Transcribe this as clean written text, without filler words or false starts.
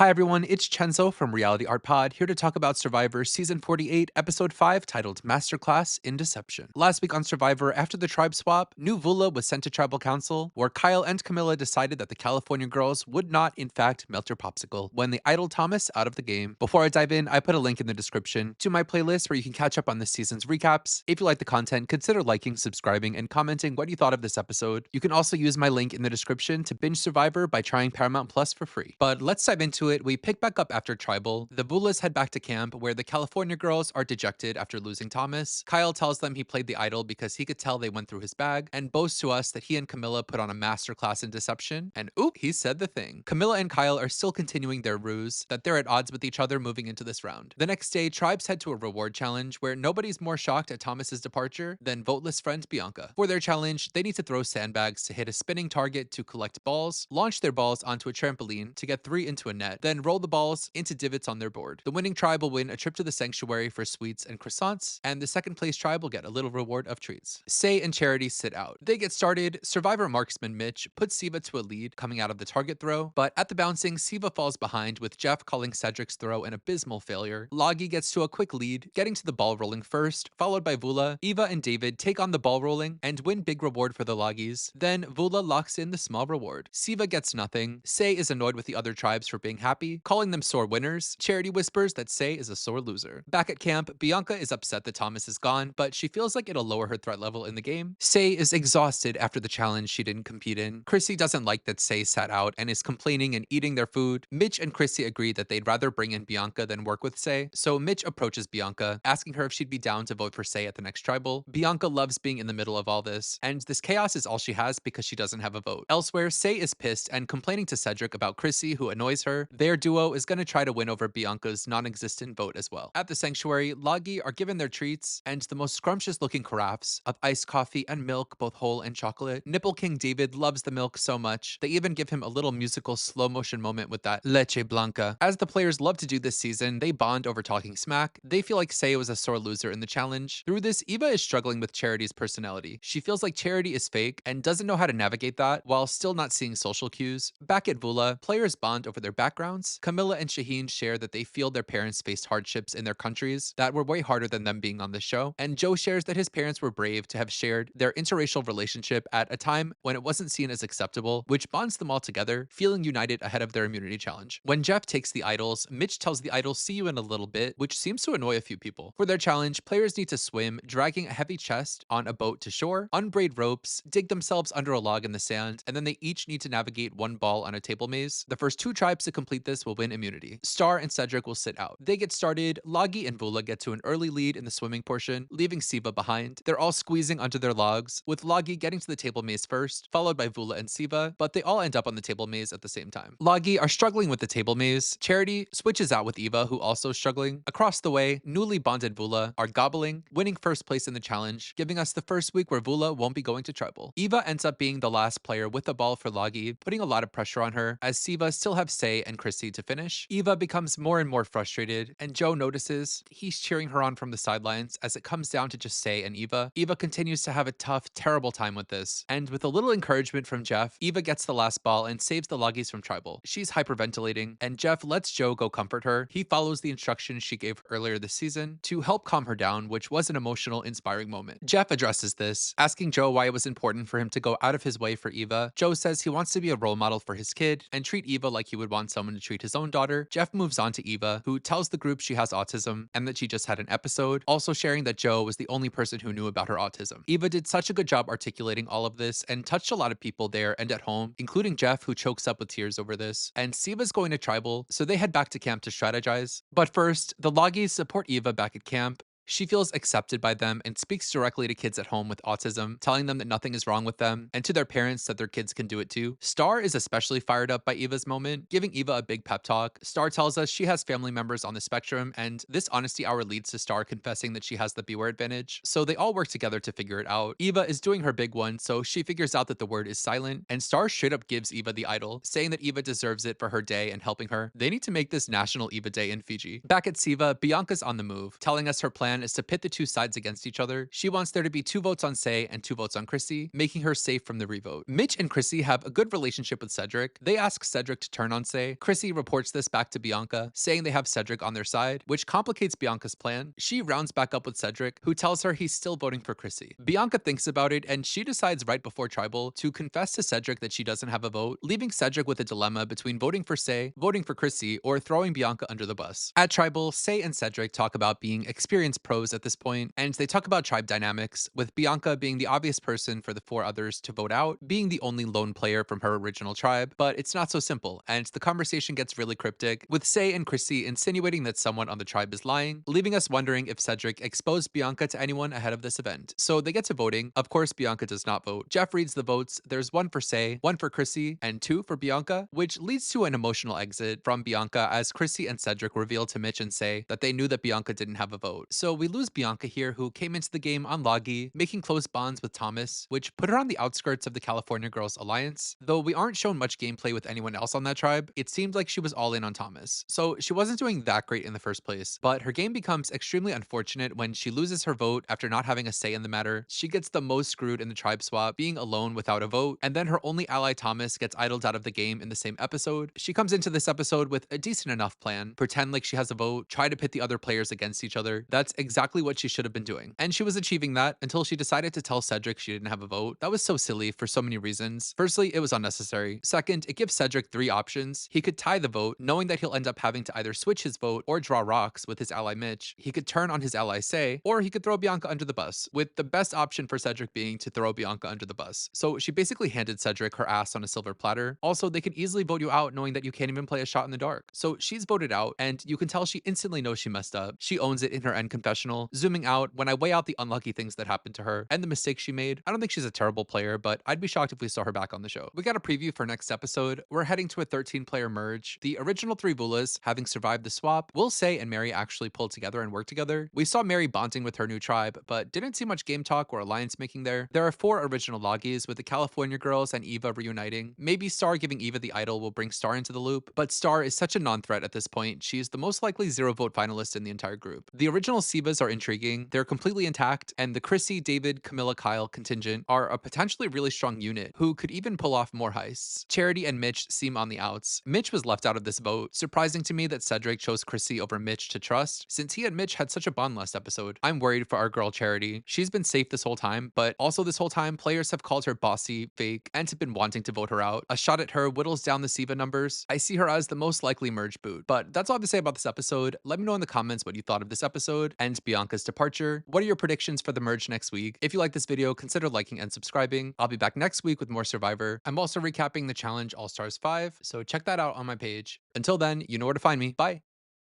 Hi everyone, it's Chenzo from Reality Art Pod, here to talk about Survivor Season 48, Episode 5, titled Masterclass in Deception. Last week on Survivor, after the tribe swap, New Vula was sent to Tribal Council, where Kyle and Camilla decided that the California girls would not, in fact, melt her popsicle when they idled Thomas out of the game. Before I dive in, I put a link in the description to my playlist where you can catch up on this season's recaps. If you like the content, consider liking, subscribing, and commenting what you thought of this episode. You can also use my link in the description to binge Survivor by trying Paramount Plus for free. But let's dive into it. We pick back up after Tribal. The Vulas head back to camp where the California girls are dejected after losing Thomas. Kyle tells them he played the idol because he could tell they went through his bag and boasts to us that he and Camilla put on a masterclass in deception. And oop, he said the thing. Camilla and Kyle are still continuing their ruse that they're at odds with each other moving into this round. The next day, tribes head to a reward challenge where nobody's more shocked at Thomas's departure than voteless friend Bianca. For their challenge, they need to throw sandbags to hit a spinning target to collect balls, launch their balls onto a trampoline to get 3 into a net, then roll the balls into divots on their board. The winning tribe will win a trip to the sanctuary for sweets and croissants, and the second place tribe will get a little reward of treats. Say and Charity sit out. They get started. Survivor marksman Mitch puts Siva to a lead coming out of the target throw, but at the bouncing, Siva falls behind with Jeff calling Cedric's throw an abysmal failure. Loggy gets to a quick lead, getting to the ball rolling first, followed by Vula. Eva and David take on the ball rolling and win big reward for the Loggies. Then Vula locks in the small reward. Siva gets nothing. Say is annoyed with the other tribes for being happy, calling them sore winners. Charity whispers that Say is a sore loser. Back at camp, Bianca is upset that Thomas is gone, but she feels like it'll lower her threat level in the game. Say is exhausted after the challenge she didn't compete in. Chrissy doesn't like that Say sat out and is complaining and eating their food. Mitch and Chrissy agree that they'd rather bring in Bianca than work with Say, so Mitch approaches Bianca, asking her if she'd be down to vote for Say at the next tribal. Bianca loves being in the middle of all this, and this chaos is all she has because she doesn't have a vote. Elsewhere, Say is pissed and complaining to Cedric about Chrissy, who annoys her. Their duo is going to try to win over Bianca's non-existent vote as well. At the sanctuary, Loggy are given their treats and the most scrumptious looking carafes of iced coffee and milk, both whole and chocolate. Nipple King David loves the milk so much, they even give him a little musical slow motion moment with that leche blanca. As the players love to do this season, they bond over talking smack. They feel like Say was a sore loser in the challenge. Through this, Eva is struggling with Charity's personality. She feels like Charity is fake and doesn't know how to navigate that while still not seeing social cues. Back at Vula, players bond over their backgrounds. Camilla and Shaheen share that they feel their parents faced hardships in their countries that were way harder than them being on the show. And Joe shares that his parents were brave to have shared their interracial relationship at a time when it wasn't seen as acceptable, which bonds them all together, feeling united ahead of their immunity challenge. When Jeff takes the idols, Mitch tells the idols see you in a little bit, which seems to annoy a few people. For their challenge, players need to swim, dragging a heavy chest on a boat to shore, unbraid ropes, dig themselves under a log in the sand, and then they each need to navigate one ball on a table maze. The first 2 tribes to complete this will win immunity. Star and Cedric will sit out. They get started. Loggy and Vula get to an early lead in the swimming portion, leaving Siva behind. They're all squeezing under their logs, with Loggy getting to the table maze first, followed by Vula and Siva, but they all end up on the table maze at the same time. Loggy are struggling with the table maze. Charity switches out with Eva, who also is struggling. Across the way, newly bonded Vula are gobbling, winning first place in the challenge, giving us the first week where Vula won't be going to tribal. Eva ends up being the last player with the ball for Loggy, putting a lot of pressure on her, as Siva still have Say and Chrissy to finish. Eva becomes more and more frustrated, and Joe notices. He's cheering her on from the sidelines as it comes down to just Say and Eva. Eva continues to have a tough, terrible time with this, and with a little encouragement from Jeff, Eva gets the last ball and saves the Loggies from tribal. She's hyperventilating, and Jeff lets Joe go comfort her. He follows the instructions she gave earlier this season to help calm her down, which was an emotional, inspiring moment. Jeff addresses this, asking Joe why it was important for him to go out of his way for Eva. Joe says he wants to be a role model for his kid and treat Eva like he would want someone to treat his own daughter. Jeff moves on to Eva, who tells the group she has autism and that she just had an episode, also sharing that Joe was the only person who knew about her autism. Eva did such a good job articulating all of this and touched a lot of people there and at home, including Jeff, who chokes up with tears over this. And Siva's going to tribal, so they head back to camp to strategize. But first, the Loggies support Eva back at camp. She feels accepted by them and speaks directly to kids at home with autism, telling them that nothing is wrong with them, and to their parents that their kids can do it too. Star is especially fired up by Eva's moment, giving Eva a big pep talk. Star tells us she has family members on the spectrum, and this honesty hour leads to Star confessing that she has the B-word advantage, so they all work together to figure it out. Eva is doing her big one, so she figures out that the word is silent, and Star straight up gives Eva the idol, saying that Eva deserves it for her day and helping her. They need to make this National Eva Day in Fiji. Back at Siva, Bianca's on the move, telling us her plan plan is to pit the two sides against each other. She wants there to be 2 votes on Say and 2 votes on Chrissy, making her safe from the revote. Mitch and Chrissy have a good relationship with Cedric. They ask Cedric to turn on Say. Chrissy reports this back to Bianca, saying they have Cedric on their side, which complicates Bianca's plan. She rounds back up with Cedric, who tells her he's still voting for Chrissy. Bianca thinks about it, and she decides right before Tribal to confess to Cedric that she doesn't have a vote, leaving Cedric with a dilemma between voting for Say, voting for Chrissy, or throwing Bianca under the bus. At Tribal, Say and Cedric talk about being experienced pros at this point, and they talk about tribe dynamics, with Bianca being the obvious person for the 4 others to vote out, being the only lone player from her original tribe. But it's not so simple, and the conversation gets really cryptic, with Say and Chrissy insinuating that someone on the tribe is lying, leaving us wondering if Cedric exposed Bianca to anyone ahead of this event. So they get to voting. Of course, Bianca does not vote. Jeff reads the votes. There's 1 for Say, 1 for Chrissy, and 2 for Bianca, which leads to an emotional exit from Bianca as Chrissy and Cedric reveal to Mitch and Say that they knew that Bianca didn't have a vote. So we lose Bianca here, who came into the game on Loggy, making close bonds with Thomas, which put her on the outskirts of the California Girls Alliance. Though we aren't shown much gameplay with anyone else on that tribe, it seemed like she was all in on Thomas. So she wasn't doing that great in the first place, but her game becomes extremely unfortunate when she loses her vote after not having a say in the matter. She gets the most screwed in the tribe swap, being alone without a vote, and then her only ally Thomas gets idled out of the game in the same episode. She comes into this episode with a decent enough plan, pretend like she has a vote, try to pit the other players against each other. That's exactly what she should have been doing. And she was achieving that until she decided to tell Cedric she didn't have a vote. That was so silly for so many reasons. Firstly, it was unnecessary. Second, it gives Cedric 3 options. He could tie the vote, knowing that he'll end up having to either switch his vote or draw rocks with his ally Mitch. He could turn on his ally Say, or he could throw Bianca under the bus, with the best option for Cedric being to throw Bianca under the bus. So she basically handed Cedric her ass on a silver platter. Also, they can easily vote you out knowing that you can't even play a shot in the dark. So she's voted out, and you can tell she instantly knows she messed up. She owns it in her end confessional. Zooming out, when I weigh out the unlucky things that happened to her and the mistakes she made, I don't think she's a terrible player, but I'd be shocked if we saw her back on the show. We got a preview for next episode. We're heading to a 13-player merge. The original 3 Vulas, having survived the swap, will Say and Mary actually pulled together and work together. We saw Mary bonding with her new tribe, but didn't see much game talk or alliance making there. There are 4 original Loggies, with the California Girls and Eva reuniting. Maybe Star giving Eva the idol will bring Star into the loop, but Star is such a non-threat at this point. She's the most likely 0-vote finalist in the entire group. The original Sivas are intriguing. They're completely intact, and the Chrissy, David, Camilla, Kyle contingent are a potentially really strong unit who could even pull off more heists. Charity and Mitch seem on the outs. Mitch was left out of this vote. Surprising to me that Cedric chose Chrissy over Mitch to trust, since he and Mitch had such a bond last episode. I'm worried for our girl Charity. She's been safe this whole time, but also this whole time, players have called her bossy, fake, and have been wanting to vote her out. A shot at her whittles down the Siva numbers. I see her as the most likely merge boot. But that's all I have to say about this episode. Let me know in the comments what you thought of this episode and Bianca's departure. What are your predictions for the merge next week? If you like this video, consider liking and subscribing. I'll be back next week with more Survivor. I'm also recapping the challenge All Stars 5, so check that out on my page. Until then, you know where to find me. Bye!